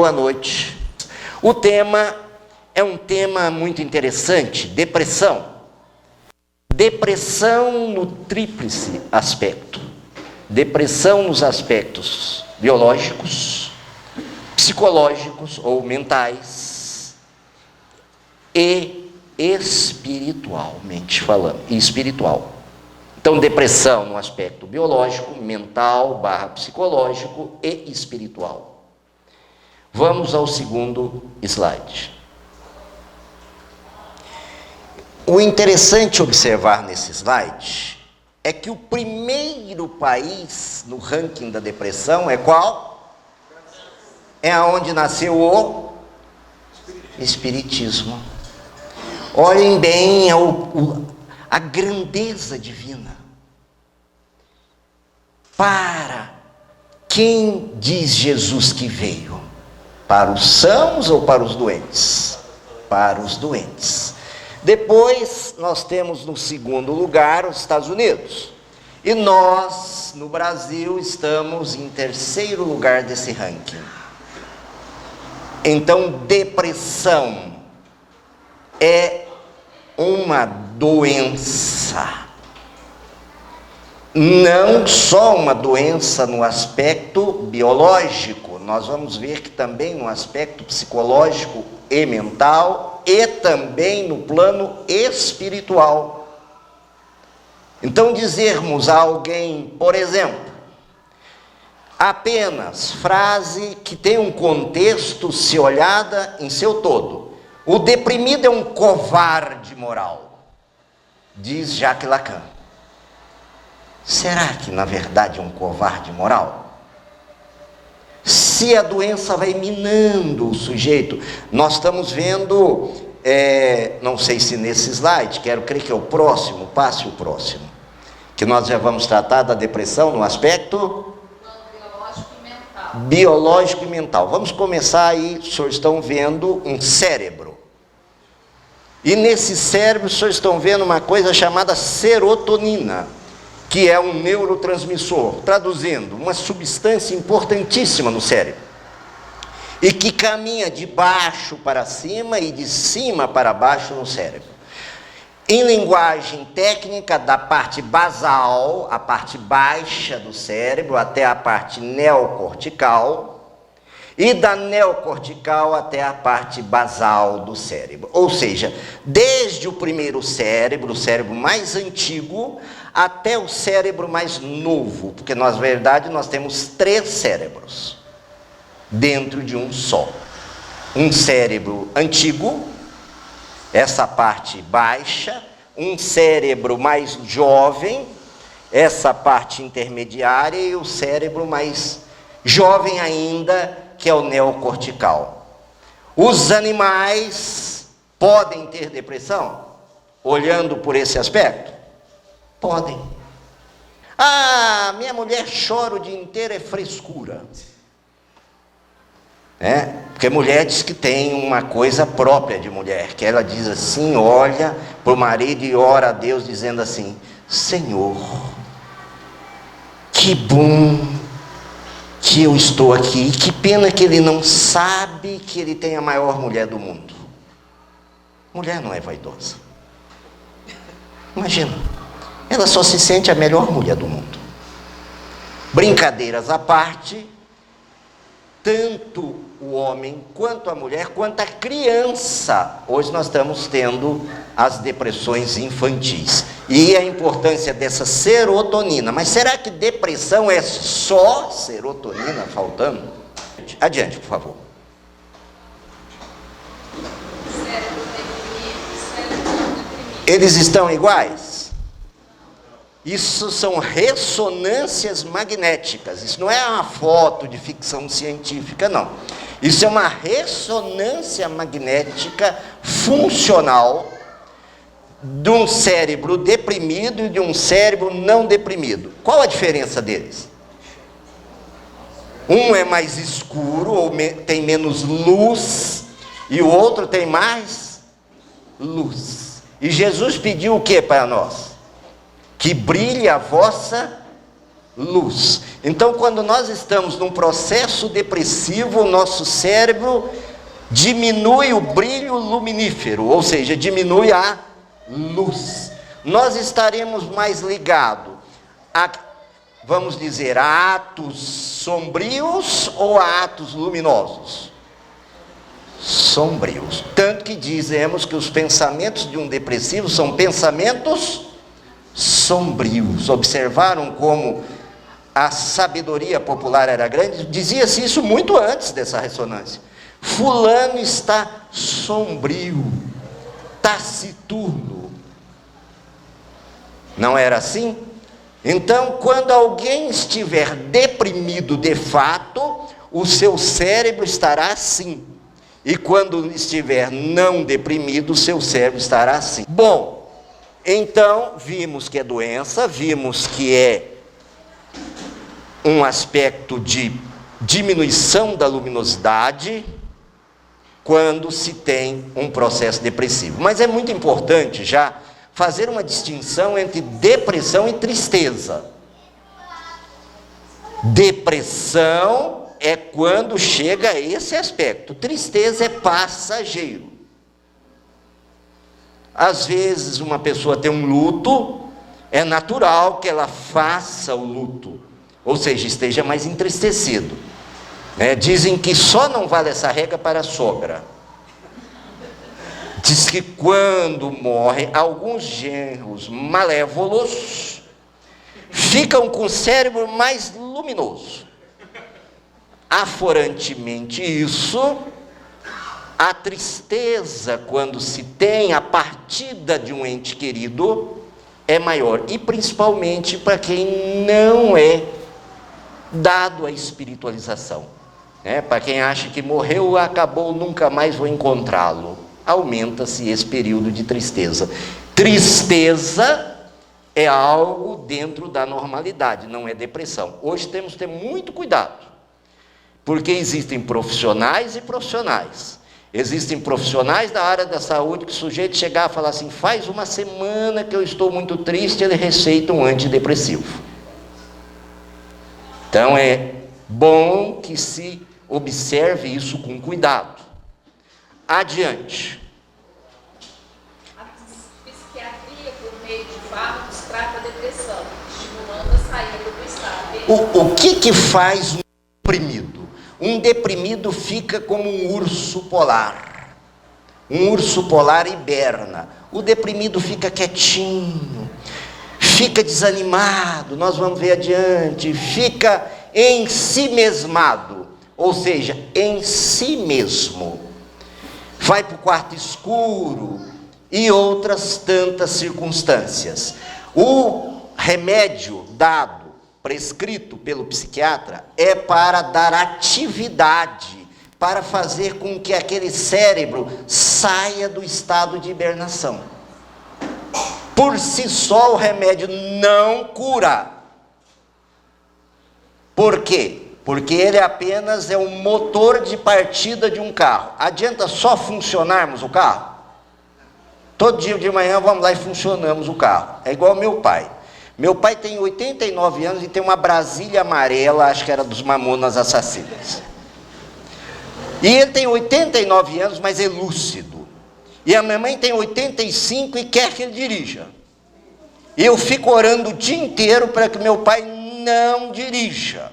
boa noite. O tema é um tema muito interessante, depressão. Depressão no tríplice aspecto. Depressão nos aspectos biológicos, psicológicos ou mentais e espiritualmente falando, e espiritual. Então, depressão no aspecto biológico, mental, psicológico e espiritual. Vamos ao segundo slide. O interessante observar nesse slide é que o primeiro país no ranking da depressão é qual? É onde nasceu o Espiritismo. Olhem bem a grandeza divina. Para quem diz Jesus que veio? Para os sãos ou para os doentes? Para os doentes. Depois nós temos no segundo lugar os Estados Unidos. E nós, no Brasil, estamos em terceiro lugar desse ranking. Então, depressão é uma doença. Não só uma doença no aspecto biológico, nós vamos ver que também no aspecto psicológico e mental e também no plano espiritual. Então, dizermos a alguém, por exemplo, apenas frase que tem um contexto se olhada em seu todo. O deprimido é um covarde moral, diz Jacques Lacan. Será que, na verdade, é um covarde moral? Se a doença vai minando o sujeito, nós estamos vendo, não sei se nesse slide, quero crer que é o próximo, passe o próximo, que nós já vamos tratar da depressão no aspecto biológico e mental. Biológico e mental. Vamos começar aí, os senhores estão vendo um cérebro. E nesse cérebro, os senhores estão vendo uma coisa chamada serotonina, que é um neurotransmissor, traduzindo, uma substância importantíssima no cérebro, e que caminha de baixo para cima e de cima para baixo no cérebro. Em linguagem técnica, da parte basal, a parte baixa do cérebro, até a parte neocortical, e da neocortical até a parte basal do cérebro. Ou seja, desde o primeiro cérebro, o cérebro mais antigo, até o cérebro mais novo, porque na verdade nós temos 3 cérebros dentro de um só. Um cérebro antigo, essa parte baixa, um cérebro mais jovem, essa parte intermediária, e o cérebro mais jovem ainda, que é o neocortical. Os animais podem ter depressão? Olhando por esse aspecto? Podem. Ah, minha mulher chora o dia inteiro, é frescura. Porque mulher diz que tem uma coisa própria de mulher, que ela diz assim, olha para o marido e ora a Deus dizendo assim, Senhor, que bom que eu estou aqui, que pena que ele não sabe que ele tem a maior mulher do mundo. Mulher não é vaidosa. Imagina, ela só se sente a melhor mulher do mundo. Brincadeiras à parte, tanto o homem, quanto a mulher, quanto a criança, hoje nós estamos tendo as depressões infantis. E a importância dessa serotonina. Mas será que depressão é só serotonina faltando? Adiante, por favor. Cérebro deprimido, cérebro não deprimido. Eles estão iguais? Isso são ressonâncias magnéticas. Isso não é uma foto de ficção científica, não. Isso é uma ressonância magnética funcional de um cérebro deprimido e de um cérebro não deprimido. Qual a diferença deles? Um é mais escuro, ou tem menos luz, e o outro tem mais luz. E Jesus pediu o que para nós? Que brilhe a vossa luz. Então, quando nós estamos num processo depressivo, o nosso cérebro diminui o brilho luminífero, ou seja, diminui a luz. Nós estaremos mais ligados a, vamos dizer, a atos sombrios ou a atos luminosos? Sombrios. Tanto que dizemos que os pensamentos de um depressivo são pensamentos sombrios. Observaram como a sabedoria popular era grande? Dizia-se isso muito antes dessa ressonância. Fulano está sombrio, taciturno. Não era assim? Então, quando alguém estiver deprimido de fato, o seu cérebro estará assim. E quando estiver não deprimido, o seu cérebro estará assim. Bom, então vimos que é doença, vimos que é um aspecto de diminuição da luminosidade quando se tem um processo depressivo. Mas é muito importante já fazer uma distinção entre depressão e tristeza. Depressão é quando chega a esse aspecto. Tristeza é passageiro. Às vezes uma pessoa tem um luto, é natural que ela faça o luto, ou seja, esteja mais entristecido. Dizem que só não vale essa regra para a sogra. Diz que quando morrem alguns genros malévolos, ficam com o cérebro mais luminoso. Aforantemente isso, a tristeza quando se tem a partida de um ente querido é maior. E principalmente para quem não é dado à espiritualização. Para quem acha que morreu, acabou, nunca mais vou encontrá-lo. Aumenta-se esse período de tristeza. Tristeza é algo dentro da normalidade, não é depressão. Hoje temos que ter muito cuidado, porque existem profissionais e profissionais. Existem profissionais da área da saúde que o sujeito chegar e falar assim, faz uma semana que eu estou muito triste, ele receita um antidepressivo. Então é bom que se observe isso com cuidado. Adiante. A psiquiatria, por meio de fármacos, trata a depressão, estimulando a saída do estado. O que faz um deprimido? Um deprimido fica como um urso polar. Um urso polar hiberna. O deprimido fica quietinho, fica desanimado, nós vamos ver adiante, fica ensimesmado, ou seja, em si mesmo. Vai para o quarto escuro e outras tantas circunstâncias. O remédio dado, prescrito pelo psiquiatra, é para dar atividade, para fazer com que aquele cérebro saia do estado de hibernação. Por si só o remédio não cura. Por quê? Porque ele apenas é o motor de partida de um carro. Adianta só funcionarmos o carro? Todo dia de manhã vamos lá e funcionamos o carro. É igual meu pai. Meu pai tem 89 anos e tem uma Brasília amarela, acho que era dos Mamonas Assassinas. E ele tem 89 anos, mas é lúcido. E a minha mãe tem 85 e quer que ele dirija. E eu fico orando o dia inteiro para que meu pai não dirija.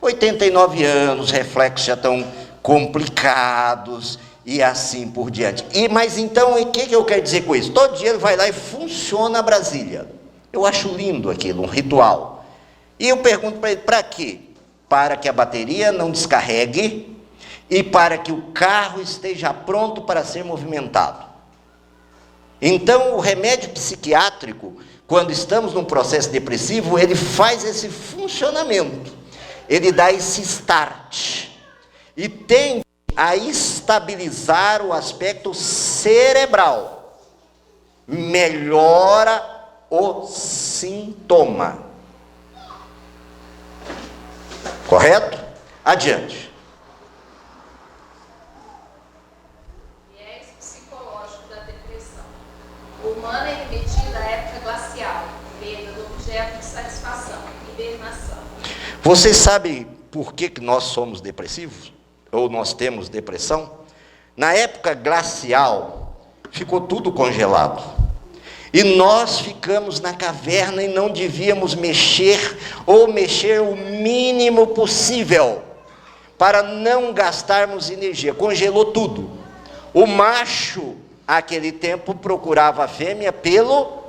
89 anos, reflexos já estão complicados e assim por diante. Mas então, o que eu quero dizer com isso? Todo dia ele vai lá e funciona a Brasília. Eu acho lindo aquilo, um ritual. E eu pergunto para ele, para quê? Para que a bateria não descarregue e para que o carro esteja pronto para ser movimentado. Então, o remédio psiquiátrico, quando estamos num processo depressivo, ele faz esse funcionamento. Ele dá esse start e tende a estabilizar o aspecto cerebral, melhora o sintoma. Correto? Adiante. Viés psicológico da depressão. O humano é remetido à época glacial, perda do objeto de satisfação, hibernação. Você sabe por que nós somos depressivos? Ou nós temos depressão? Na época glacial, ficou tudo congelado. E nós ficamos na caverna e não devíamos mexer, ou mexer o mínimo possível, para não gastarmos energia. Congelou tudo. O macho, naquele tempo, procurava a fêmea pelo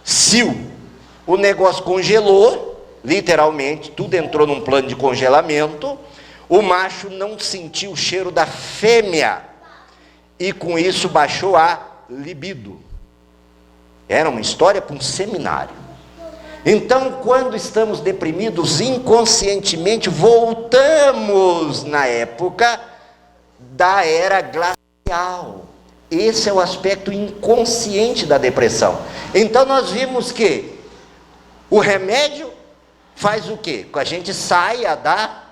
cio. O negócio congelou, literalmente, tudo entrou num plano de congelamento. O macho não sentiu o cheiro da fêmea, e com isso baixou a libido. Era uma história para um seminário. Então, quando estamos deprimidos, inconscientemente voltamos na época da era glacial. Esse é o aspecto inconsciente da depressão. Então nós vimos que o remédio faz o quê? Que a gente saia da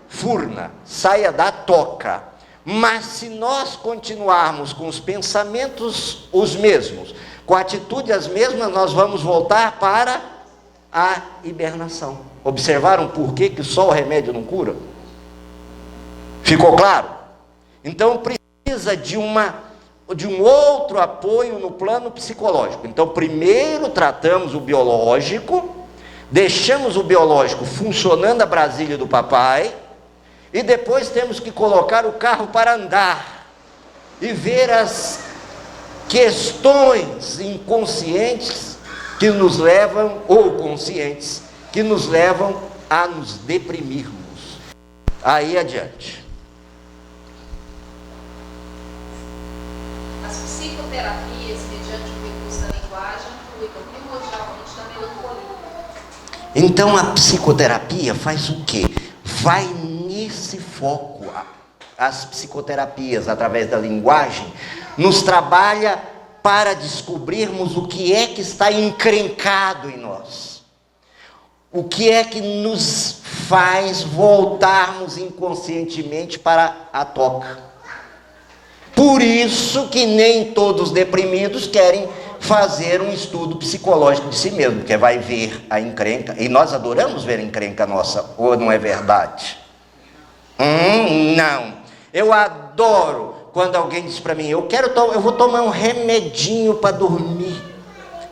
furna, saia da toca. Mas se nós continuarmos com os pensamentos os mesmos, com a atitude as mesmas, nós vamos voltar para a hibernação. Observaram por que só o remédio não cura? Ficou claro? Então precisa de um outro apoio no plano psicológico. Então primeiro tratamos o biológico, deixamos o biológico funcionando a Brasília do papai, e depois temos que colocar o carro para andar e ver as questões inconscientes que nos levam, ou conscientes, que nos levam a nos deprimirmos. Aí adiante. As psicoterapias, mediante o recurso da linguagem, cuidam primordialmente da melancolia. Então a psicoterapia faz o quê? Vai nesse foco. As psicoterapias, através da linguagem, nos trabalha para descobrirmos o que é que está encrencado em nós. O que é que nos faz voltarmos inconscientemente para a toca. Por isso que nem todos os deprimidos querem fazer um estudo psicológico de si mesmo, porque vai ver a encrenca, e nós adoramos ver a encrenca nossa, ou não é verdade? Não. Eu adoro quando alguém diz para mim, eu vou tomar um remedinho para dormir.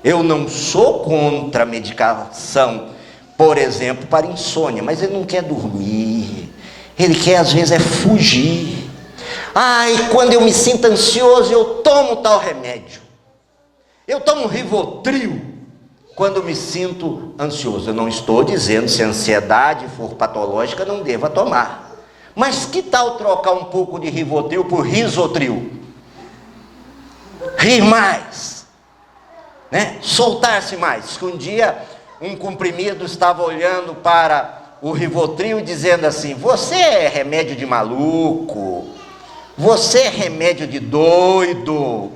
Eu não sou contra a medicação, por exemplo, para insônia, mas ele não quer dormir. Ele quer, às vezes, fugir. E quando eu me sinto ansioso, eu tomo tal remédio. Eu tomo Rivotril quando me sinto ansioso. Eu não estou dizendo, se a ansiedade for patológica, não deva tomar. Mas que tal trocar um pouco de Rivotril por Risotril? Rir mais, né? Soltar-se mais. Que um dia um comprimido estava olhando para o Rivotril e dizendo assim, você é remédio de maluco, você é remédio de doido.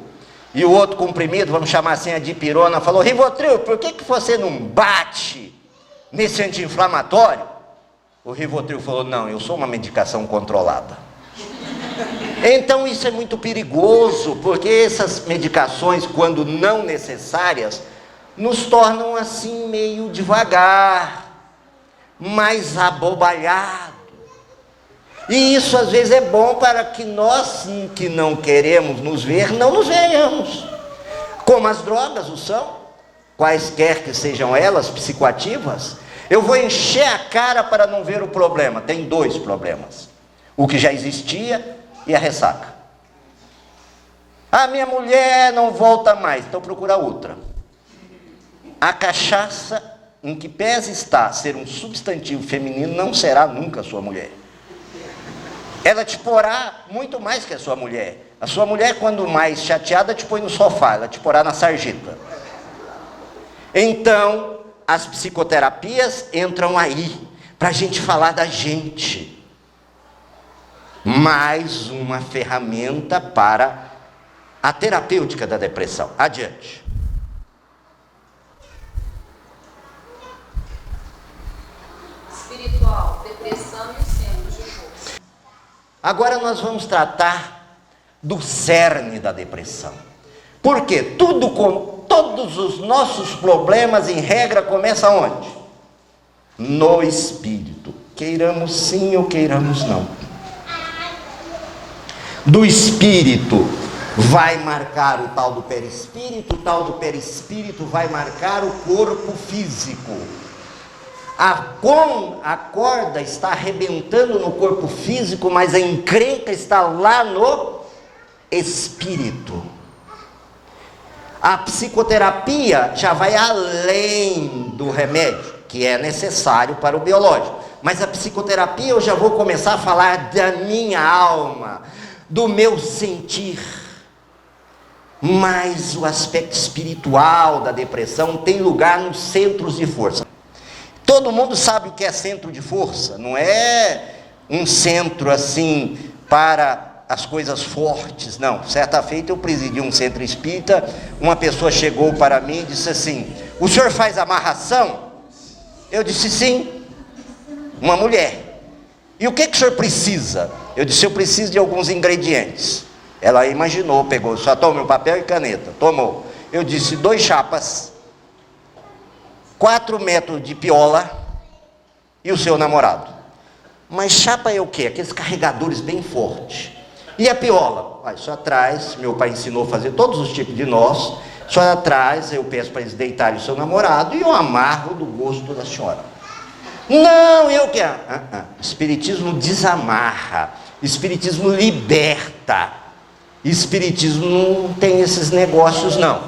E o outro comprimido, vamos chamar assim, a dipirona, falou, Rivotril, por que você não bate nesse anti-inflamatório? O Rivotril falou, não, eu sou uma medicação controlada. Então isso é muito perigoso, porque essas medicações, quando não necessárias, nos tornam assim meio devagar, mais abobalhado. E isso às vezes é bom para que nós que não queremos nos ver, não nos venhamos. Como as drogas o são, quaisquer que sejam elas, psicoativas. Eu vou encher a cara para não ver o problema. Tem dois problemas. O que já existia e a ressaca. A minha mulher não volta mais, então procura outra. A cachaça, em que pese está ser um substantivo feminino, não será nunca sua mulher. Ela te porá muito mais que a sua mulher. A sua mulher, quando mais chateada, te põe no sofá, ela te porá na sarjeta. Então, as psicoterapias entram aí, para a gente falar da gente. Mais uma ferramenta para a terapêutica da depressão. Adiante. Espiritual, depressão e os centros de força. Agora nós vamos tratar do cerne da depressão. Por quê? Todos os nossos problemas, em regra, começam onde? No espírito. queiramos sim ou queiramos não. Do espírito vai marcar o tal do perispírito, o tal do perispírito vai marcar o corpo físico. A corda está arrebentando no corpo físico, mas a encrenca está lá no espírito. A psicoterapia já vai além do remédio, que é necessário para o biológico. Mas a psicoterapia eu já vou começar a falar da minha alma, do meu sentir. Mas o aspecto espiritual da depressão tem lugar nos centros de força. Todo mundo sabe o que é centro de força, não é um centro assim para as coisas fortes, não. Certa feita eu presidi um centro espírita, uma pessoa chegou para mim e disse assim: o senhor faz amarração? Eu disse sim. Uma mulher. E o que o senhor precisa? Eu disse: eu preciso de alguns ingredientes. Ela imaginou, pegou, só toma papel e caneta, tomou. Eu disse: 2 chapas, 4 metros de piola e o seu namorado. Mas chapa é o quê? Aqueles carregadores bem fortes. E a piola? Aí só atrás, meu pai ensinou a fazer todos os tipos de nós. Só atrás eu peço para eles deitarem o seu namorado e eu amarro do gosto da senhora. Não, eu quero. Espiritismo desamarra, espiritismo liberta, espiritismo não tem esses negócios não.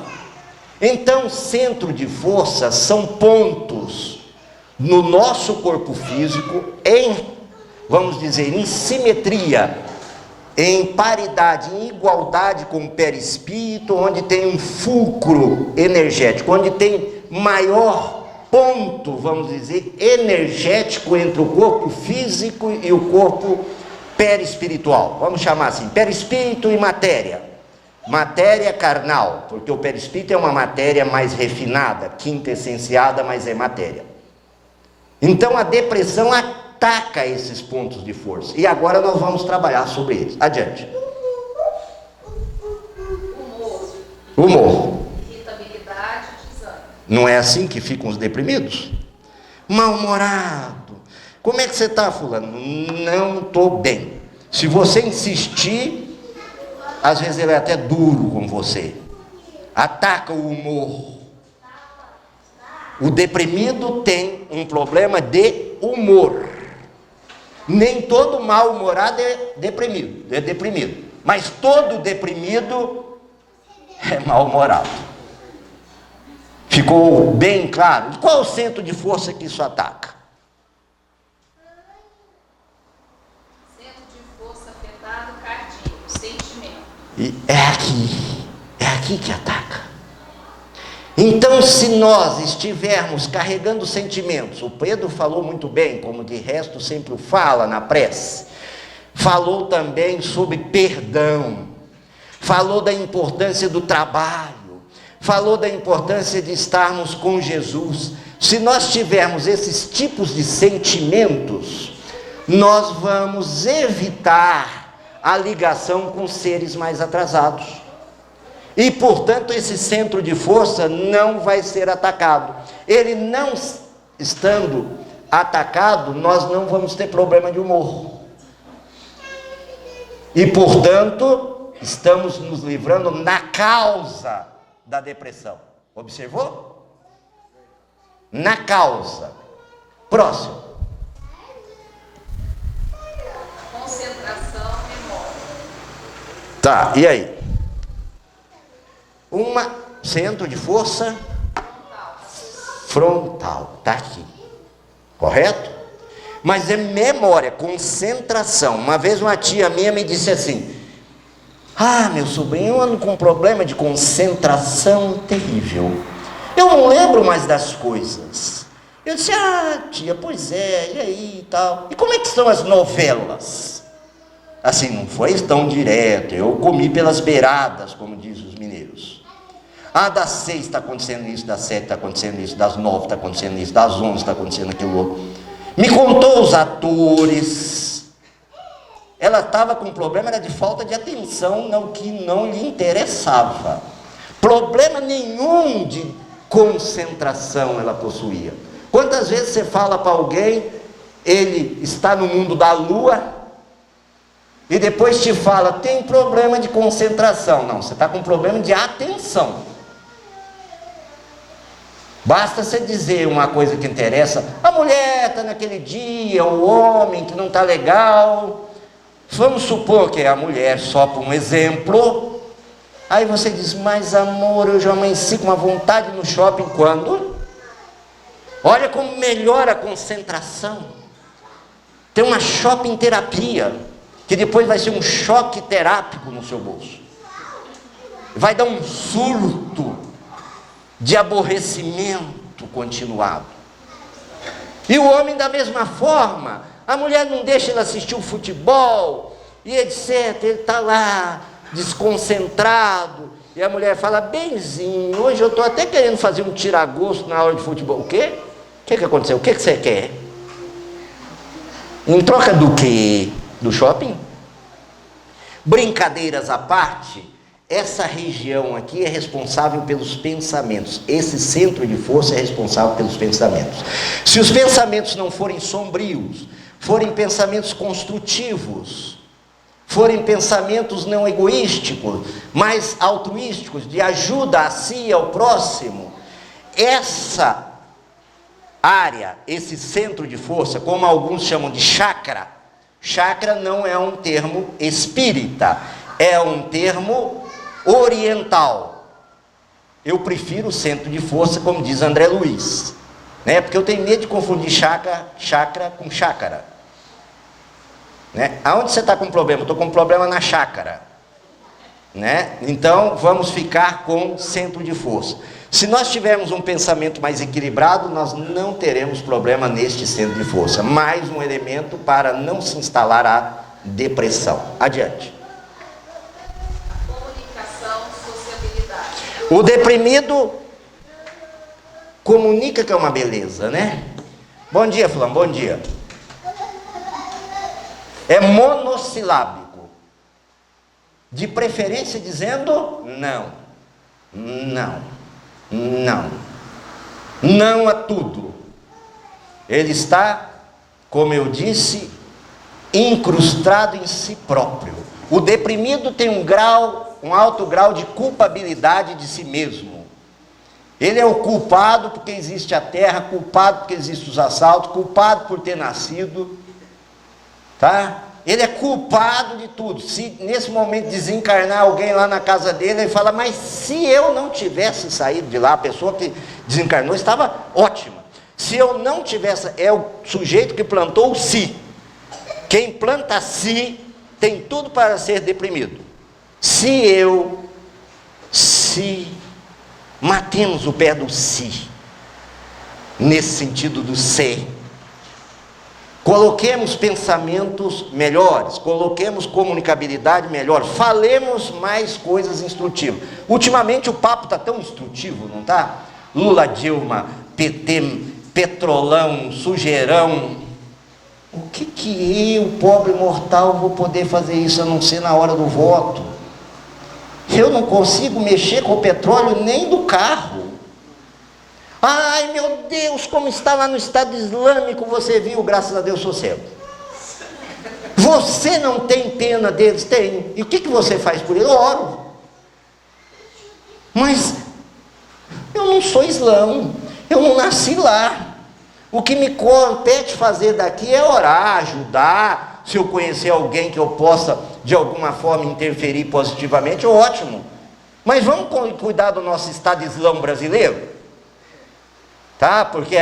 Então, centro de força são pontos no nosso corpo físico em, vamos dizer, em simetria, em paridade, em igualdade com o perispírito, onde tem um fulcro energético, onde tem maior ponto, vamos dizer, energético entre o corpo físico e o corpo perispiritual. Vamos chamar assim, perispírito e matéria. Matéria carnal, porque o perispírito é uma matéria mais refinada, quintessenciada, mas é matéria. Então a depressão ataca esses pontos de força. E agora nós vamos trabalhar sobre eles. Adiante. Humor. Irritabilidade, desânimo. Não é assim que ficam os deprimidos? Mal-humorado. Como é que você está, fulano? Não estou bem. Se você insistir, às vezes ele é até duro com você. Ataca o humor. O deprimido tem um problema de humor. Nem todo mal-humorado é deprimido. Mas todo deprimido é mal-humorado. Ficou bem claro? Qual é o centro de força que isso ataca? Centro de força afetado, cardíaco, sentimento. E é aqui que ataca. Então, se nós estivermos carregando sentimentos, o Pedro falou muito bem, como de resto sempre fala na prece, falou também sobre perdão, falou da importância do trabalho, falou da importância de estarmos com Jesus. Se nós tivermos esses tipos de sentimentos, nós vamos evitar a ligação com seres mais atrasados. E, portanto, esse centro de força não vai ser atacado. Ele não estando atacado, nós não vamos ter problema de humor. E, portanto, estamos nos livrando na causa da depressão. Observou? Na causa. Próximo. Concentração, memória. Tá, e aí? Centro de força frontal, está aqui, correto? Mas é memória, concentração. Uma vez uma tia minha me disse assim: meu sobrinho, eu ando com um problema de concentração terrível, eu não lembro mais das coisas. Eu disse: tia, pois é, e aí e tal. E como é que estão as novelas? Assim, não foi tão direto, eu comi pelas beiradas, como dizem os mineiros. Das 6 está acontecendo isso, das 7 está acontecendo isso, das 9 está acontecendo isso, das 11 está acontecendo aquilo outro. Me contou os atores. Ela estava com problema, era de falta de atenção no que não lhe interessava. Problema nenhum de concentração ela possuía. Quantas vezes você fala para alguém ele está no mundo da lua, e depois te fala, tem problema de concentração. Não, você está com problema de atenção. Basta você dizer uma coisa que interessa, a mulher está naquele dia, o homem que não está legal. Vamos supor que é a mulher, só por um exemplo. Aí você diz, mas amor, eu já amanheci com uma vontade no shopping. Quando? Olha como melhora a concentração. Tem uma shopping terapia, que depois vai ser um choque terápico no seu bolso. Vai dar um surto de aborrecimento continuado. E o homem da mesma forma, a mulher não deixa ele assistir o futebol, e etc, ele está lá, desconcentrado, e a mulher fala, benzinho, hoje eu estou até querendo fazer um tira-gosto na hora de futebol. O quê? O que aconteceu? O que você quer? Em troca do quê? Do shopping? Brincadeiras à parte, essa região aqui é responsável pelos pensamentos. Esse centro de força é responsável pelos pensamentos. Se os pensamentos não forem sombrios, forem pensamentos construtivos, forem pensamentos não egoísticos, mas altruísticos, de ajuda a si e ao próximo, essa área, esse centro de força, como alguns chamam de chakra, chakra não é um termo espírita, é um termo oriental. Eu prefiro o centro de força, como diz André Luiz, né? Porque eu tenho medo de confundir chakra com chácara, né? Aonde você está com problema? Estou com problema na chácara, né? Então vamos ficar com centro de força. Se nós tivermos um pensamento mais equilibrado, nós não teremos problema neste centro de força. Mais um elemento para não se instalar a depressão. Adiante. Comunicação, sociabilidade. O deprimido comunica, que é uma beleza, né? Bom dia, fulano, bom dia. É monossilábico. De preferência dizendo não, não. Não, não a tudo. Ele está, como eu disse, incrustado em si próprio. O deprimido tem um alto grau de culpabilidade de si mesmo. Ele é o culpado porque existe a terra, culpado porque existem os assaltos, culpado por ter nascido, tá? Ele é culpado de tudo. Se nesse momento desencarnar alguém lá na casa dele, ele fala, mas se eu não tivesse saído de lá, a pessoa que desencarnou estava ótima. Se eu não tivesse, é o sujeito que plantou o si. Quem planta si tem tudo para ser deprimido. Matemos o pé do si, nesse sentido do ser. Coloquemos pensamentos melhores, coloquemos comunicabilidade melhor, falemos mais coisas instrutivas. Ultimamente o papo está tão instrutivo, não está? Lula, Dilma, PT, petrolão, sujeirão. O que eu, pobre mortal, vou poder fazer isso a não ser na hora do voto? Eu não consigo mexer com o petróleo nem do carro. Ai meu Deus, como está lá no Estado Islâmico, você viu, graças a Deus sou cego. Você não tem pena deles? Tenho. E o que você faz por eles? Eu oro. Mas eu não sou islão, eu não nasci lá. O que me compete fazer daqui é orar, ajudar. Se eu conhecer alguém que eu possa de alguma forma interferir positivamente, ótimo. Mas vamos cuidar do nosso Estado Islão brasileiro? Tá? Porque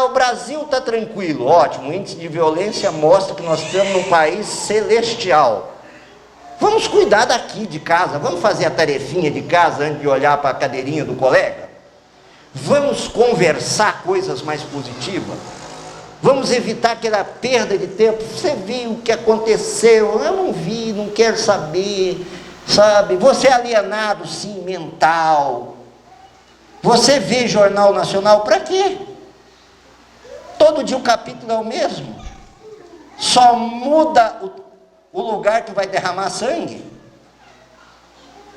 o Brasil está tranquilo, ótimo, o índice de violência mostra que nós estamos num país celestial. Vamos cuidar daqui de casa, vamos fazer a tarefinha de casa antes de olhar para a cadeirinha do colega? Vamos conversar coisas mais positivas? Vamos evitar aquela perda de tempo. Você viu o que aconteceu? Eu não vi, não quero saber, sabe? Você é alienado, sim, mental. Você vê Jornal Nacional para quê? Todo dia o capítulo é o mesmo. Só muda o lugar que vai derramar sangue.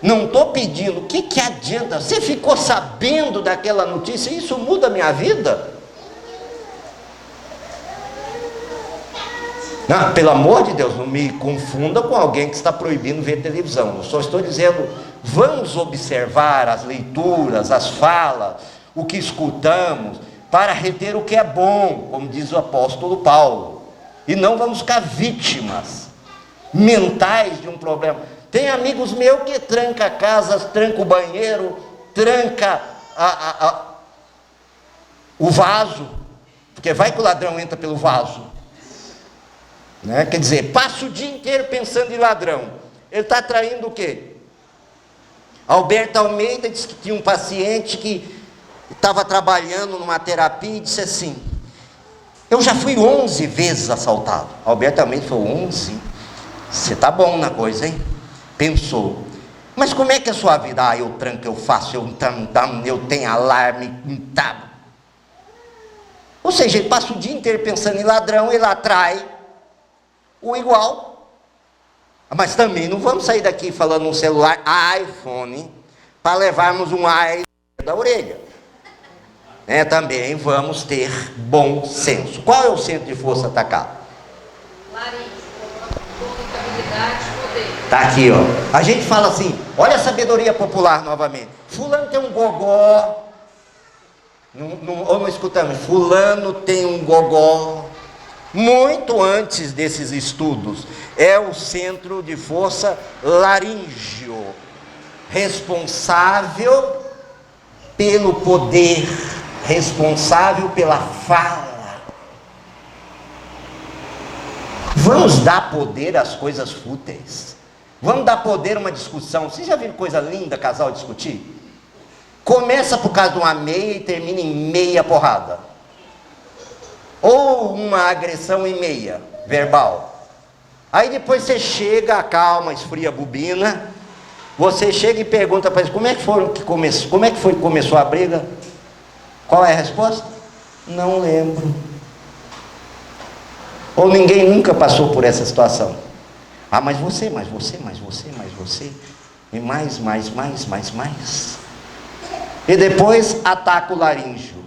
Não estou pedindo, o que adianta? Você ficou sabendo daquela notícia, isso muda a minha vida? Não, pelo amor de Deus, não me confunda com alguém que está proibindo ver televisão. Eu só estou dizendo, vamos observar as leituras, as falas, o que escutamos, para reter o que é bom, como diz o apóstolo Paulo. E não vamos ficar vítimas mentais de um problema. Tem amigos meus que tranca a casa, tranca o banheiro, tranca o vaso, porque vai que o ladrão entra pelo vaso, né? Quer dizer, passa o dia inteiro pensando em ladrão. Ele está atraindo o quê? Alberto Almeida disse que tinha um paciente que estava trabalhando numa terapia e disse assim: eu já fui 11 vezes assaltado. Alberto Almeida falou: 11? Você está bom na coisa, hein? Pensou: mas como é que é a sua vida? Ah, eu tranco, eu faço, eu tenho alarme, tá. Ou seja, ele passa o dia inteiro pensando em ladrão, ele atrai o igual. Mas também não vamos sair daqui falando um celular iPhone para levarmos um iPhone da orelha. Também vamos ter bom senso. Qual é o centro de força atacado? Laringe, comunicabilidade, poder. Está aqui, ó. A gente fala assim, olha a sabedoria popular novamente. Fulano tem um gogó. Ou não escutamos? Fulano tem um gogó. Muito antes desses estudos, é o centro de força laríngeo, responsável pelo poder, responsável pela fala. Vamos dar poder às coisas fúteis. Vamos dar poder a uma discussão. Vocês já viram coisa linda casal discutir? Começa por causa de uma meia e termina em meia porrada. Ou uma agressão em meia, verbal. Aí depois você chega, acalma, esfria a bobina. Você chega e pergunta para eles: como é que foi que começou a briga? Qual é a resposta? Não lembro. Ou ninguém nunca passou por essa situação. Ah, mas você. E mais. E depois ataca o laríngeo.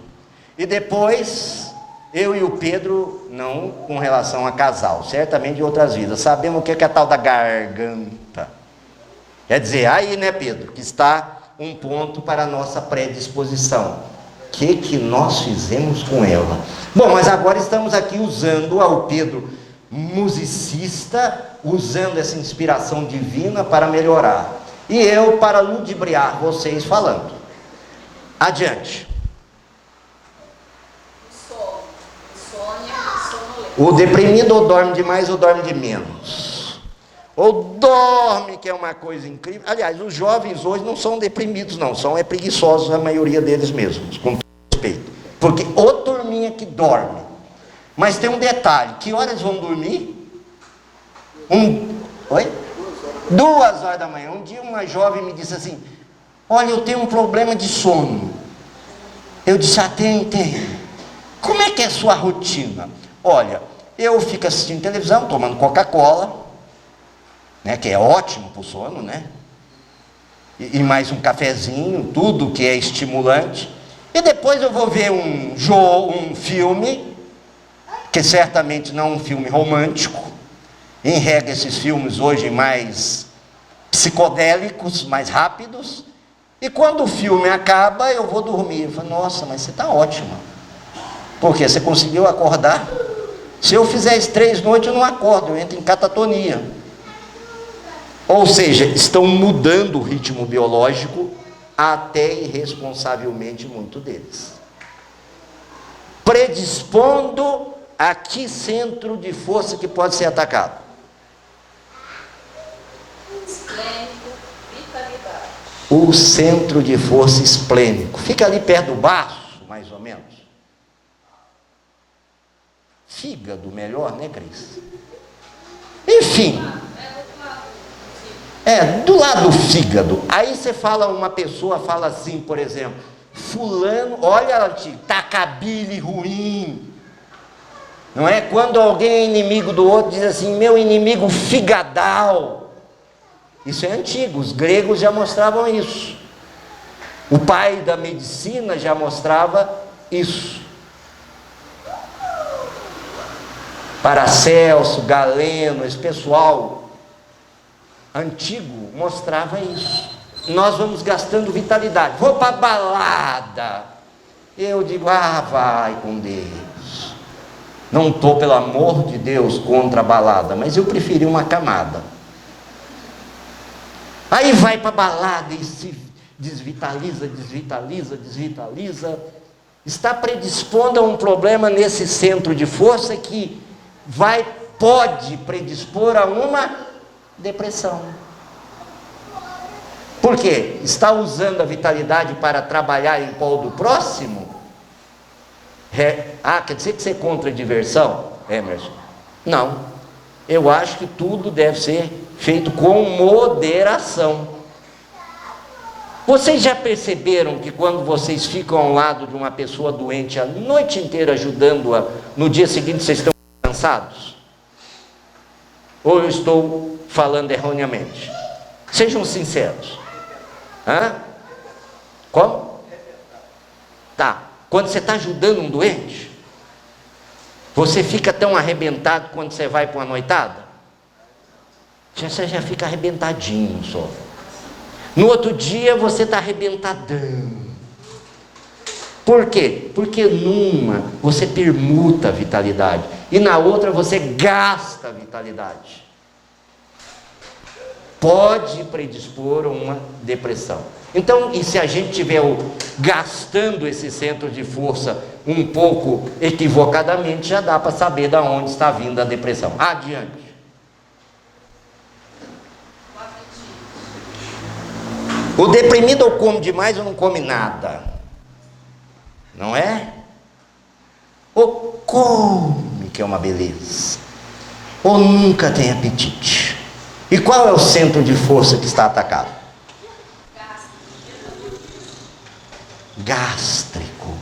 E depois, eu e o Pedro, não com relação a casal, certamente de outras vidas, sabemos o que é a tal da garganta. Quer dizer, aí, né, Pedro, que está um ponto para a nossa predisposição. O que nós fizemos com ela? Bom, mas agora estamos aqui usando ao Pedro musicista, usando essa inspiração divina para melhorar. E eu para ludibriar vocês falando. Adiante. O deprimido ou dorme demais ou dorme de menos. Ou dorme, que é uma coisa incrível. Aliás, os jovens hoje não são deprimidos, não. São preguiçosos, a maioria deles mesmos, com todo respeito. Porque o turminha que dorme. Mas tem um detalhe: que horas vão dormir? 2 horas da manhã. Um dia uma jovem me disse assim: olha, eu tenho um problema de sono. Eu disse: tenho. Como é que é a sua rotina? Olha, eu fico assistindo televisão, tomando Coca-Cola, né, que é ótimo para o sono, né? E mais um cafezinho, tudo que é estimulante. E depois eu vou ver um filme, que certamente não é um filme romântico. Em regra, esses filmes hoje mais psicodélicos, mais rápidos. E quando o filme acaba, eu vou dormir. Eu falo: nossa, mas você está ótima. Porque você conseguiu acordar? Se eu fizer as 3 noites, eu não acordo, eu entro em catatonia. Ou seja, estão mudando o ritmo biológico, até irresponsavelmente muito deles. Predispondo a que centro de força que pode ser atacado? Esplênico, vitalidade. O centro de força esplênico. Fica ali perto do baço, mais ou menos. Fígado melhor, né, Cris? Enfim. Do lado do fígado. Aí você fala, uma pessoa fala assim, por exemplo: fulano, olha, tá cabile ruim. Não é? Quando alguém é inimigo do outro, diz assim: meu inimigo figadal. Isso é antigo, os gregos já mostravam isso. O pai da medicina já mostrava isso. Paracelso, Galeno, esse pessoal antigo mostrava isso. Nós vamos gastando vitalidade. Vou para a balada. Eu digo, vai com Deus. Não estou, pelo amor de Deus, contra a balada, mas eu preferi uma camada. Aí vai para a balada e se desvitaliza, está predispondo a um problema nesse centro de força que pode predispor a uma depressão. Por quê? Está usando a vitalidade para trabalhar em prol do próximo? Quer dizer que você é contra a diversão, Emerson? Não. Eu acho que tudo deve ser feito com moderação. Vocês já perceberam que quando vocês ficam ao lado de uma pessoa doente a noite inteira ajudando-a, no dia seguinte vocês estão cansados? Ou eu estou falando erroneamente? Sejam sinceros. Como? Tá. Quando você está ajudando um doente, você fica tão arrebentado quando você vai para uma noitada? Você já fica arrebentadinho só. No outro dia você está arrebentadão. Por quê? Porque numa você permuta a vitalidade e na outra você gasta a vitalidade. Pode predispor a uma depressão. Então, e se a gente estiver gastando esse centro de força um pouco equivocadamente, já dá para saber de onde está vindo a depressão. Adiante. O deprimido ou come demais ou não come nada, não é? Ou come, que é uma beleza, ou nunca tem apetite. E qual é o centro de força que está atacado? Gástrico.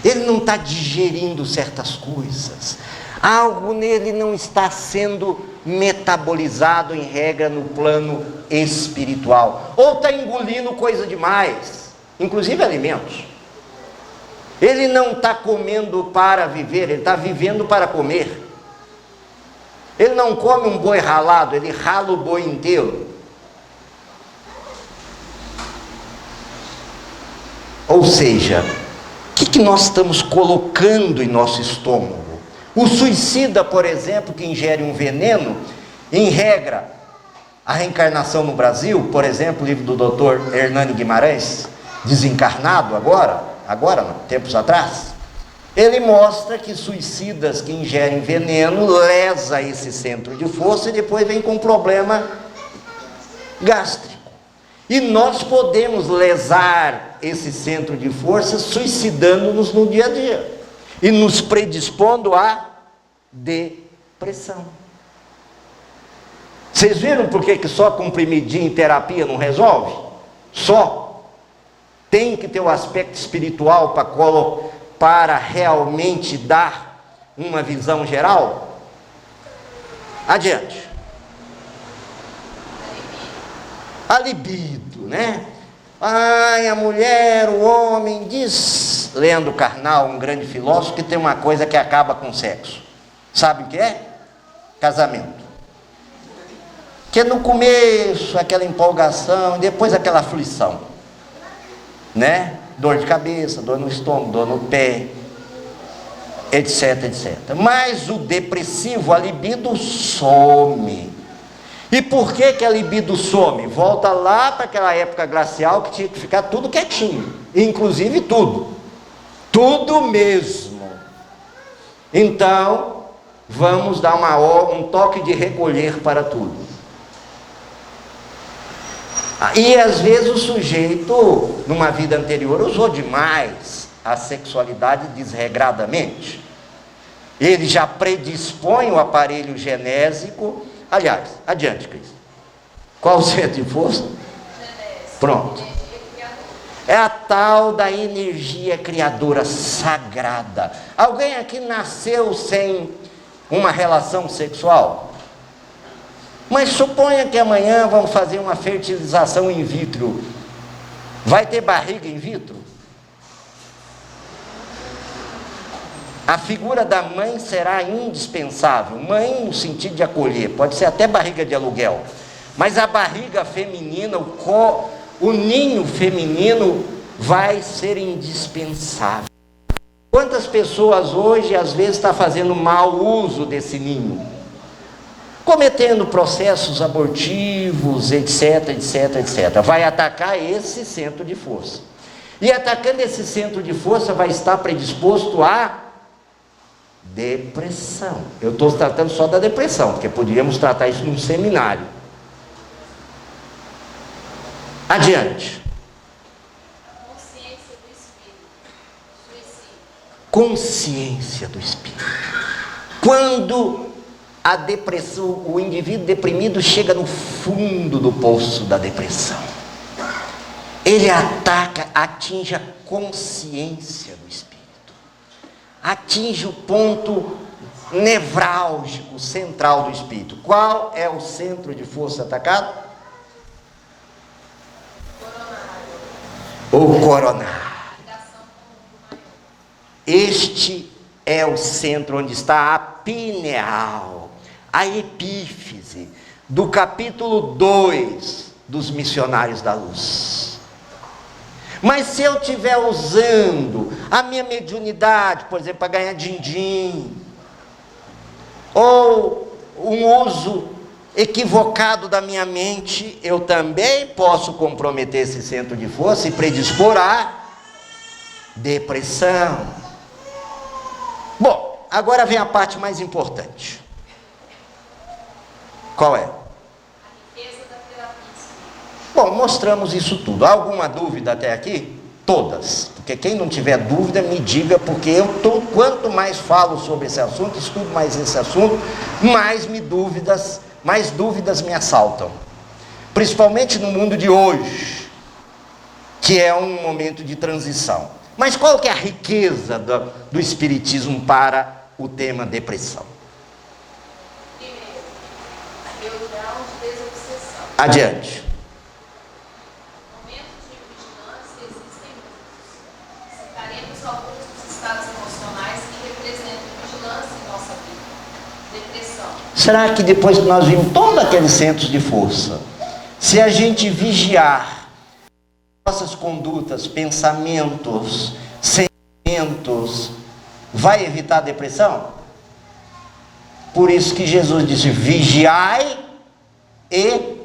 Ele não está digerindo certas coisas. Algo nele não está sendo metabolizado em regra no plano espiritual. Ou está engolindo coisa demais, inclusive alimentos. Ele não está comendo para viver, ele está vivendo para comer. Ele não come um boi ralado, ele rala o boi inteiro. Ou seja, o que nós estamos colocando em nosso estômago? O suicida, por exemplo, que ingere um veneno, em regra, a reencarnação no Brasil, por exemplo, o livro do Dr. Hernani Guimarães, desencarnado agora não, tempos atrás, ele mostra que suicidas que ingerem veneno lesa esse centro de força e depois vem com problema gástrico. E nós podemos lesar esse centro de força suicidando-nos no dia a dia e nos predispondo à depressão. Vocês viram por que só comprimidinho em terapia não resolve? Só tem que ter o aspecto espiritual para realmente dar uma visão geral? Adiante. A libido, né? Ai, a mulher, o homem, diz Leandro Carnal, um grande filósofo, que tem uma coisa que acaba com o sexo. Sabe o que é? Casamento. Que no começo, aquela empolgação, e depois aquela aflição, né? Dor de cabeça, dor no estômago, dor no pé, etc, etc. Mas o depressivo, a libido some. E por que a libido some? Volta lá para aquela época glacial que tinha que ficar tudo quietinho, inclusive tudo mesmo. Então, vamos dar um toque de recolher para tudo. E às vezes o sujeito, numa vida anterior, usou demais a sexualidade desregradamente. Ele já predispõe o aparelho genésico. Aliás, adiante, Cris. Qual o centro de força? Pronto. É a tal da energia criadora sagrada. Alguém aqui nasceu sem uma relação sexual? Mas suponha que amanhã vamos fazer uma fertilização in vitro. Vai ter barriga in vitro? A figura da mãe será indispensável. Mãe no sentido de acolher, pode ser até barriga de aluguel. Mas a barriga feminina, o ninho feminino vai ser indispensável. Quantas pessoas hoje às vezes estão fazendo mau uso desse ninho? Cometendo processos abortivos, etc, etc, etc. Vai atacar esse centro de força. E atacando esse centro de força vai estar predisposto a depressão. Eu estou tratando só da depressão, porque poderíamos tratar isso num seminário. Adiante. Consciência do espírito. Suicídio. Consciência do espírito. Quando a depressão, o indivíduo deprimido chega no fundo do poço da depressão, ele ataca, atinge a consciência do espírito, atinge o ponto nevrálgico, central do espírito. Qual é o centro de força atacado? O coronário. Este é o centro onde está a pineal, a epífise, do capítulo 2 dos Missionários da Luz. Mas se eu estiver usando a minha mediunidade, por exemplo, para ganhar din-din, ou um uso equivocado da minha mente, eu também posso comprometer esse centro de força e predispor a depressão. Bom, agora vem a parte mais importante. Qual é? A riqueza da terapia espírita. Bom, mostramos isso tudo. Há alguma dúvida até aqui? Todas. Porque quem não tiver dúvida, me diga, porque quanto mais falo sobre esse assunto, estudo mais esse assunto, mais dúvidas me assaltam. Principalmente no mundo de hoje, que é um momento de transição. Mas qual que é a riqueza do Espiritismo para o tema depressão? Primeiro, reunião de desobsessão. Adiante. Momentos de vigilância existem muitos. Citaremos alguns dos estados emocionais que representam vigilância em nossa vida. Depressão. Será que depois que nós vimos todos aqueles centros de força, se a gente vigiar nossas condutas, pensamentos, sentimentos, vai evitar a depressão? Por isso que Jesus disse: vigiai e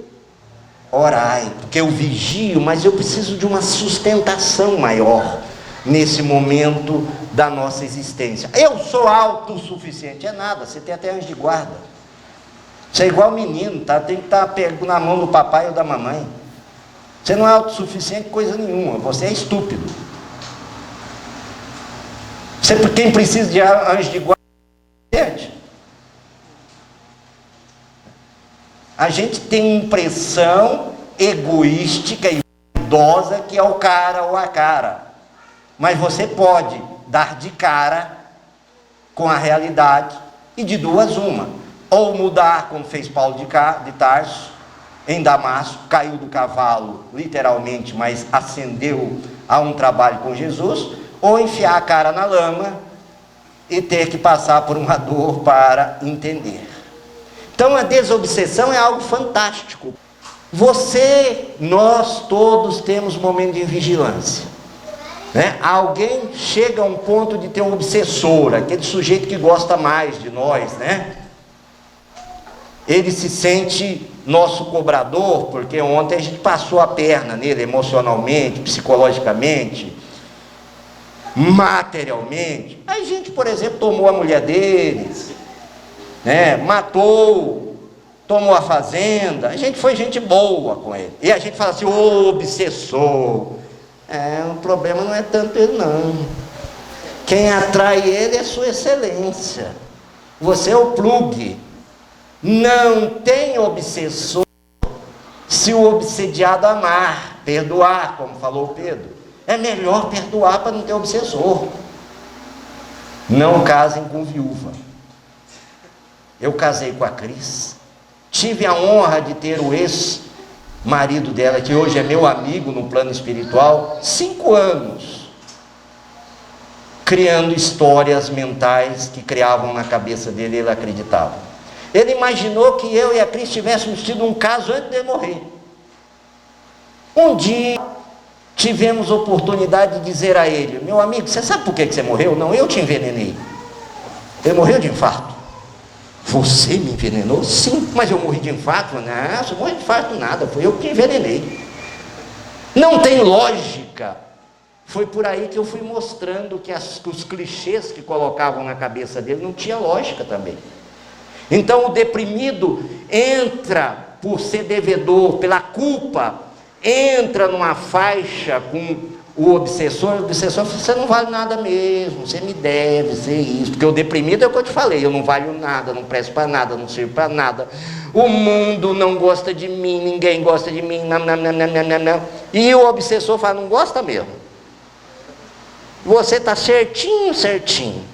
orai. Porque eu vigio, mas eu preciso de uma sustentação maior nesse momento da nossa existência. Eu sou autossuficiente? É nada, você tem até anjo de guarda. Você é igual menino, tá? Tem que estar pego na mão do papai ou da mamãe. Você não é autossuficiente coisa nenhuma, você é estúpido. Quem precisa de anjo de guarda é gente. A gente tem impressão egoística e idosa que é o cara ou a cara. Mas você pode dar de cara com a realidade e de duas uma. Ou mudar, como fez Paulo de Tarso, em Damasco, caiu do cavalo, literalmente, mas ascendeu a um trabalho com Jesus, ou enfiar a cara na lama e ter que passar por uma dor para entender. Então a desobsessão é algo fantástico. Nós todos temos momento de vigilância, né? Alguém chega a um ponto de ter um obsessor, aquele sujeito que gosta mais de nós, né? Ele se sente nosso cobrador, porque ontem a gente passou a perna nele emocionalmente, psicologicamente, materialmente. A gente, por exemplo, tomou a mulher deles, né? Matou, tomou a fazenda. A gente foi gente boa com ele. E a gente fala assim: ô obsessor. O problema não é tanto ele, não. Quem atrai ele é sua excelência. Você é o plugue. Não tem obsessor se o obsediado amar, perdoar, como falou Pedro. É melhor perdoar para não ter obsessor. Não casem com viúva. Eu casei com a Cris, tive a honra de ter o ex-marido dela, que hoje é meu amigo no plano espiritual, 5 anos. criando histórias mentais que criavam na cabeça dele, ele acreditava. Ele imaginou que eu e a Cris tivéssemos tido um caso antes de ele morrer. Um dia tivemos oportunidade de dizer a ele: meu amigo, você sabe por que você morreu? Não, eu te envenenei. Ele morreu de infarto. Você me envenenou? Sim, mas eu morri de infarto? Não, você morreu de infarto nada, foi eu que te envenenei. Não tem lógica. Foi por aí que eu fui mostrando que os clichês que colocavam na cabeça dele não tinha lógica também. Então o deprimido entra por ser devedor, pela culpa, entra numa faixa com o obsessor fala: você não vale nada mesmo, você me deve ser isso. Porque o deprimido é o que eu te falei: eu não valho nada, não presto para nada, não sirvo para nada, o mundo não gosta de mim, ninguém gosta de mim, não. E o obsessor fala: não gosta mesmo. Você está certinho,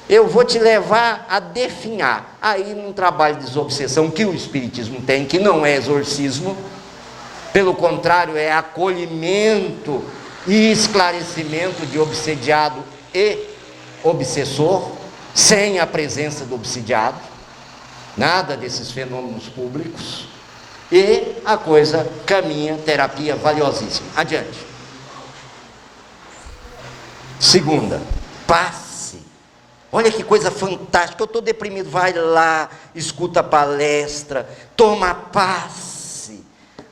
eu vou te levar a definhar. Aí num trabalho de desobsessão que o Espiritismo tem, que não é exorcismo, pelo contrário, é acolhimento e esclarecimento de obsediado e obsessor, sem a presença do obsidiado, nada desses fenômenos públicos, e a coisa caminha, terapia valiosíssima. Adiante. Segunda, passe. Olha que coisa fantástica. Eu estou deprimido, vai lá, escuta a palestra, toma passe.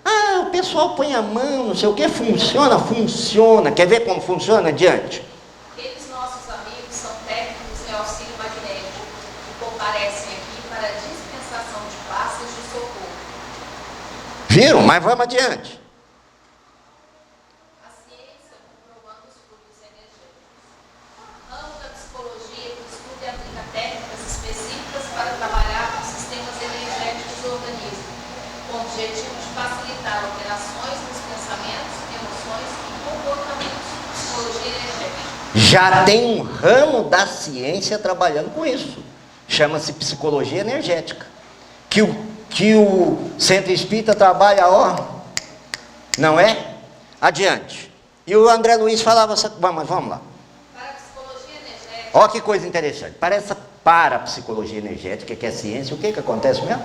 Ah, o pessoal põe a mão, não sei o que, funciona. Quer ver como funciona? Adiante. Eles, nossos amigos, são técnicos em auxílio magnético, que comparecem aqui para a dispensação de passes de socorro. Viram? Mas vamos adiante. Já tem um ramo da ciência trabalhando com isso. Chama-se psicologia energética. Que o Centro Espírita trabalha, não é? Adiante. E o André Luiz falava, vamos lá. Para a psicologia energética. Ó que coisa interessante. Parece para a psicologia energética, que é ciência, o que acontece mesmo?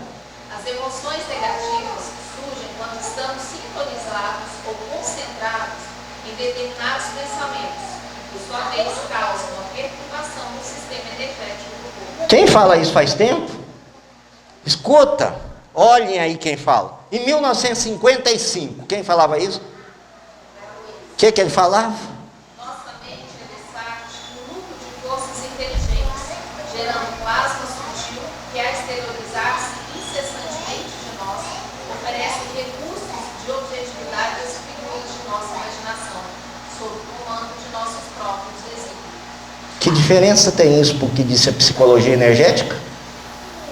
As emoções negativas surgem quando estamos sintonizados ou concentrados em determinados pensamentos. Por sua vez, causa uma perturbação do sistema energético do corpo. Quem fala isso faz tempo? Escuta, olhem aí quem fala. Em 1955, quem falava isso? O que ele falava? Nossa mente é versátil, um núcleo de forças inteligentes, gerando plasma sutil que, a exteriorizar-se incessantemente de nós, oferece recursos de objetividade às figuras de nossa imaginação, sob o comando de nossos próprios desígnios. Que diferença tem isso para o que disse a psicologia energética?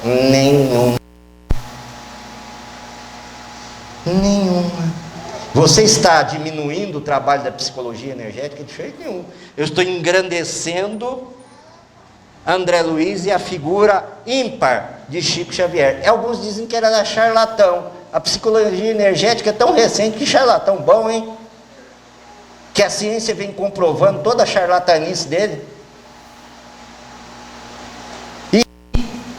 Nenhuma. Você está diminuindo o trabalho da psicologia energética? De jeito nenhum. Eu estou engrandecendo André Luiz e a figura ímpar de Chico Xavier. Alguns dizem que era charlatão. A psicologia energética é tão recente que charlatão bom, hein? Que a ciência vem comprovando toda a charlatanice dele. E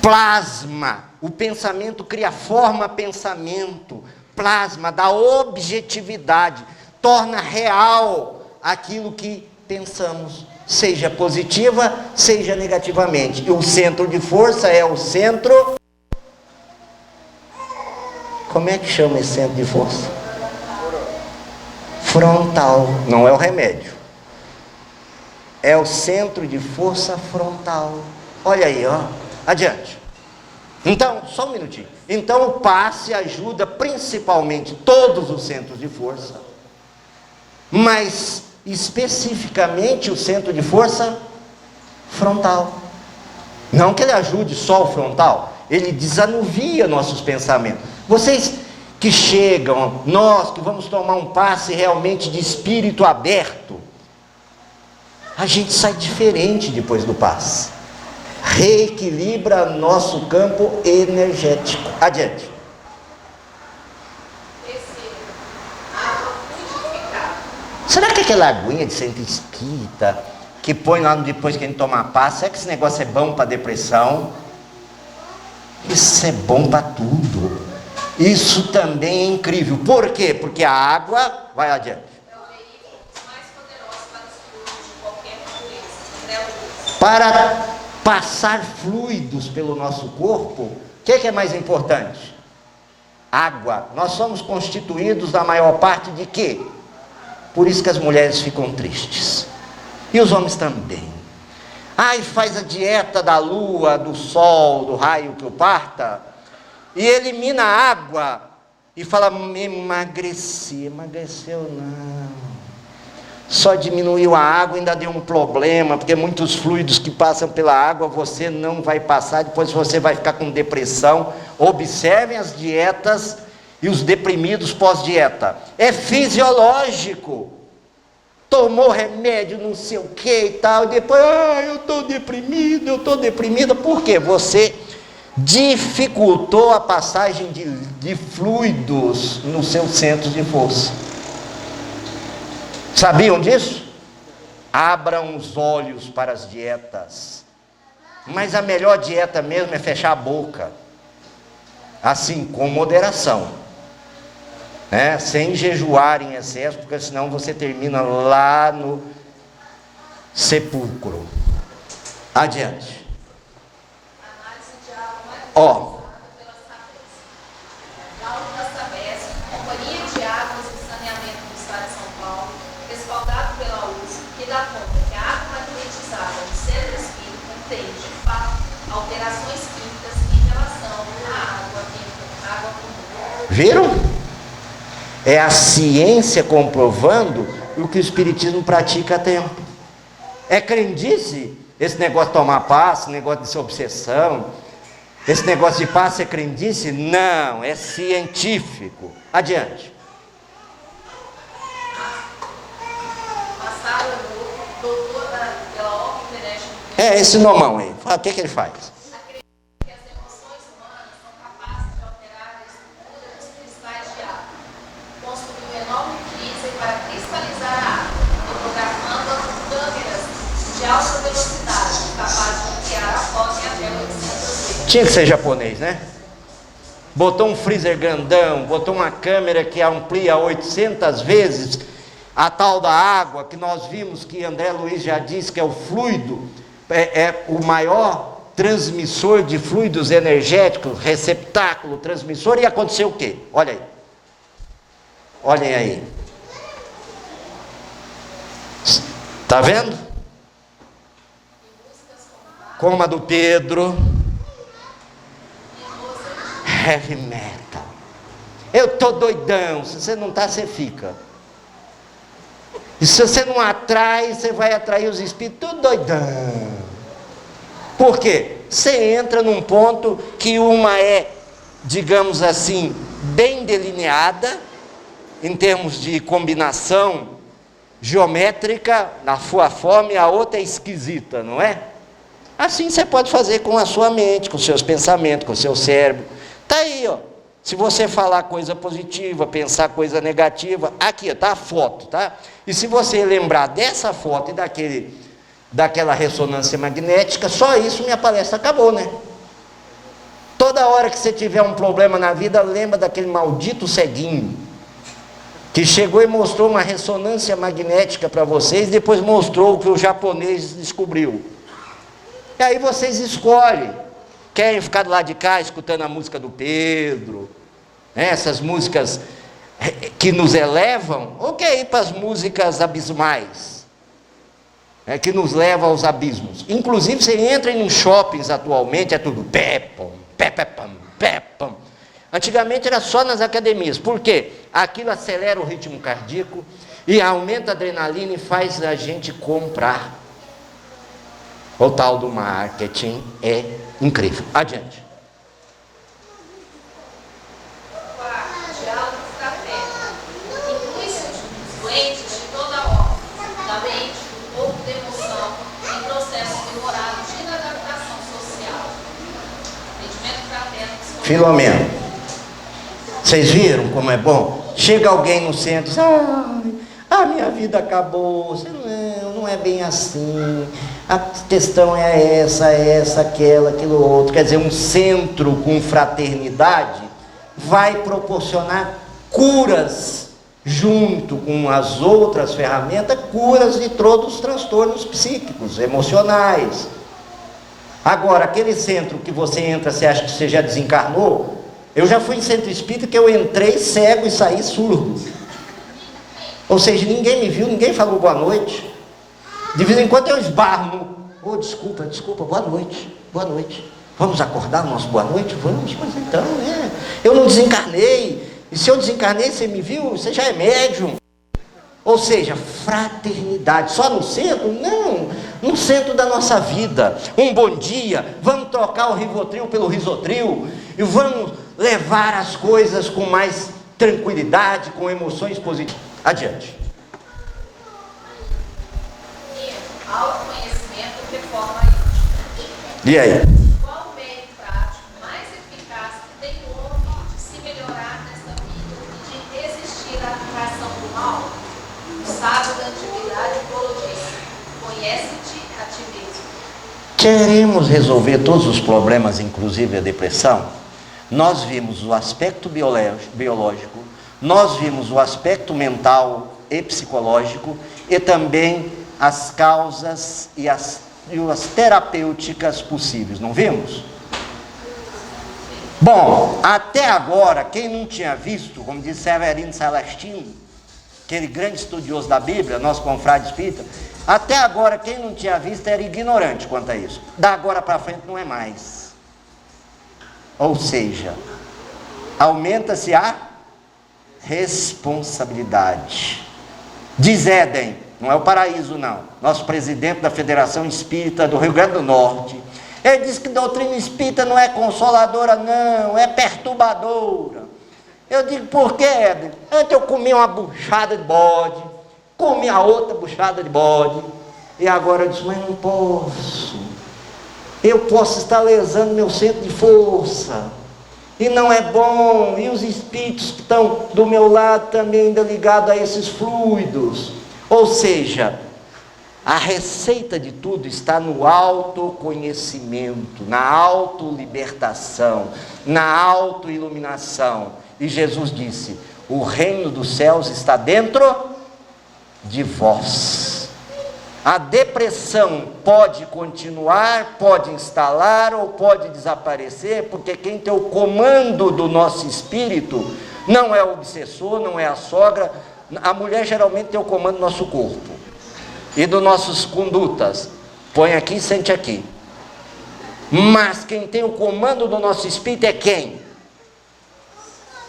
plasma. O pensamento cria forma pensamento. Plasma, dá objetividade, torna real aquilo que pensamos, seja positiva, seja negativamente. E o centro de força é o centro... Como é que chama esse centro de força? Frontal. Não é o remédio. É o centro de força frontal. Olha aí, Adiante. Então, só um minutinho. Então o passe ajuda principalmente todos os centros de força, mas especificamente o centro de força frontal. Não que ele ajude só o frontal, ele desanuvia nossos pensamentos. Vocês que chegam, nós que vamos tomar um passe realmente de espírito aberto, a gente sai diferente depois do passe. Reequilibra nosso campo energético. Adiante. Terceiro, água fluidificada. Será que aquela aguinha de centro espírita que põe lá depois que a gente toma a pasta. Será que esse negócio é bom para depressão? Isso é bom para tudo. Isso também é incrível. Por quê? Porque a água, vai adiante, É o veículo mais poderoso para os fluidos de qualquer natureza. para passar fluidos pelo nosso corpo, o que é mais importante? Água. Nós somos constituídos da maior parte de quê? Por isso que as mulheres ficam tristes. E os homens também. Ai, faz a dieta da lua, do sol, do raio que o parta, e elimina a água, e fala, emagreci. Emagreceu não. Só diminuiu a água, ainda deu um problema, porque muitos fluidos que passam pela água, você não vai passar, depois você vai ficar com depressão. Observem as dietas e os deprimidos pós-dieta. É fisiológico. Tomou remédio, não sei o que e tal, e depois, eu estou deprimido, eu estou deprimida. Por quê? Você dificultou a passagem de fluidos no seu centro de força. Sabiam disso? Abram os olhos para as dietas. Mas a melhor dieta mesmo é fechar a boca. Assim, com moderação. Sem jejuar em excesso, porque senão você termina lá no sepulcro. Adiante. Análise de água mais Ó. pela Sabesp. Laudo da Sabesp, Companhia de Águas e Saneamento do Estado de São Paulo, respaldado pela USP, que dá conta que a água magnetizada do centro espírita tem, de fato, alterações químicas em relação à água química, água comum. Viram? É a ciência comprovando o que o espiritismo pratica há tempo. É crendice esse negócio de tomar passe, esse negócio de ser obsessão, esse negócio de passe é crendice? Não, é científico. Adiante. Passaram o doutor pela Ordem International. Esse nomão aí. Fala, o que ele faz? Acredita que as emoções humanas são capazes de alterar a estrutura dos cristais de água. Construiu um enorme freezer para cristalizar a água, fotografando câmeras de alta velocidade, capazes de ampliar a foto em até 800 vezes. Tinha que ser japonês, né? Botou um freezer grandão, botou uma câmera que amplia 800 vezes a tal da água, que nós vimos que André Luiz já disse que é o fluido, é o maior transmissor de fluidos energéticos, receptáculo, transmissor, e aconteceu o quê? Olha aí. Olhem aí. Está vendo? Como a do Pedro. Heavy metal. Eu estou doidão. Se você não está, você fica. E se você não atrai, você vai atrair os espíritos tudo doidão. Por quê? Você entra num ponto que uma é, digamos assim, bem delineada, em termos de combinação geométrica, na sua forma, e a outra é esquisita, não é? Assim você pode fazer com a sua mente, com os seus pensamentos, com o seu cérebro. Está aí, ó. Se você falar coisa positiva, pensar coisa negativa, aqui está a foto, tá? E se você lembrar dessa foto e daquela ressonância magnética, só isso minha palestra acabou, né? Toda hora que você tiver um problema na vida, lembra daquele maldito ceguinho, que chegou e mostrou uma ressonância magnética para vocês, depois mostrou o que o japonês descobriu. E aí vocês escolhem. Querem ficar do lado de cá escutando a música do Pedro, essas músicas que nos elevam, ou quer ir para as músicas abismais, que nos levam aos abismos? Inclusive você entra em shoppings atualmente, é tudo pepam, pepepam, pepam. Antigamente era só nas academias. Por quê? Aquilo acelera o ritmo cardíaco e aumenta a adrenalina e faz a gente comprar. O tal do marketing é incrível. Adiante. Quarto, diálogo fraterno. Inclui-se os doentes de toda a ordem, da mente, do corpo, da emoção, em processos demorados de inadaptação social. Entendimento fraterno. Filomeno. Vocês viram como é bom? Chega alguém no centro e diz, a minha vida acabou. Você não não é bem assim, a questão é essa, aquela, aquilo outro. Quer dizer, um centro com fraternidade vai proporcionar curas, junto com as outras ferramentas, curas de todos os transtornos psíquicos, emocionais. Agora, aquele centro que você entra, você acha que você já desencarnou? Eu já fui em centro espírita que eu entrei cego e saí surdo. Ou seja, ninguém me viu, ninguém falou boa noite. De vez em quando eu esbarro. Desculpa, boa noite. Vamos acordar o nosso boa noite? Vamos, mas então, eu não desencarnei. E se eu desencarnei, você me viu? Você já é médium. Ou seja, fraternidade. Só no centro? Não. No centro da nossa vida. Um bom dia. Vamos trocar o Rivotril pelo Risotril. E vamos levar as coisas com mais tranquilidade, com emoções positivas. Adiante. Autoconhecimento reforma íntima. E aí? Qual o meio prático mais eficaz que tem o homem de se melhorar nesta vida e de resistir à atração do mal? O sábio da antiguidade Paulo disse: conhece-te a ti mesmo. Queremos resolver todos os problemas, inclusive a depressão? Nós vimos o aspecto biológico, nós vimos o aspecto mental e psicológico e também as causas e as terapêuticas possíveis, não vimos? Bom, até agora, quem não tinha visto, como diz Severino Celestino, aquele grande estudioso da Bíblia, nosso confrade espírita, até agora quem não tinha visto era ignorante quanto a isso. Da agora para frente não é mais. Ou seja, aumenta-se a responsabilidade. Diz Éden, não é o paraíso não, nosso presidente da Federação Espírita do Rio Grande do Norte, ele diz que doutrina espírita não é consoladora não, é perturbadora. Eu digo, por quê, Éden? Antes eu comia uma buchada de bode, comi a outra buchada de bode, e agora eu disse, mas não posso, eu posso estar lesando meu centro de força, e não é bom, e os espíritos que estão do meu lado também ainda ligados a esses fluidos. Ou seja, a receita de tudo está no autoconhecimento, na autolibertação, na autoiluminação. E Jesus disse, o reino dos céus está dentro de vós. A depressão pode continuar, pode instalar ou pode desaparecer, porque quem tem o comando do nosso espírito não é o obsessor, não é a sogra. A mulher geralmente tem o comando do nosso corpo e dos nossos condutas. Põe aqui, sente aqui. Mas quem tem o comando do nosso espírito é quem?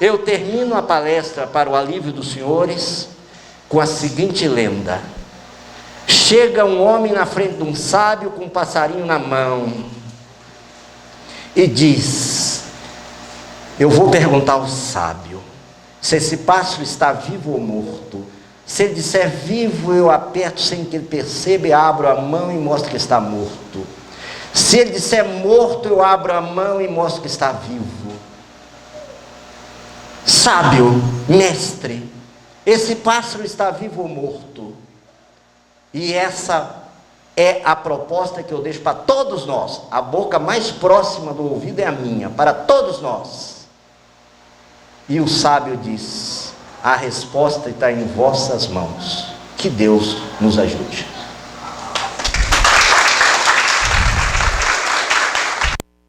Eu termino a palestra para o alívio dos senhores com a seguinte lenda. Chega um homem na frente de um sábio com um passarinho na mão e diz, eu vou perguntar ao sábio se esse pássaro está vivo ou morto. Se ele disser vivo, eu aperto sem que ele perceba e abro a mão e mostro que está morto. Se ele disser morto, eu abro a mão e mostro que está vivo. Sábio, mestre, esse pássaro está vivo ou morto? E essa é a proposta que eu deixo para todos nós. A boca mais próxima do ouvido é a minha, para todos nós. E o sábio diz, a resposta está em vossas mãos. Que Deus nos ajude.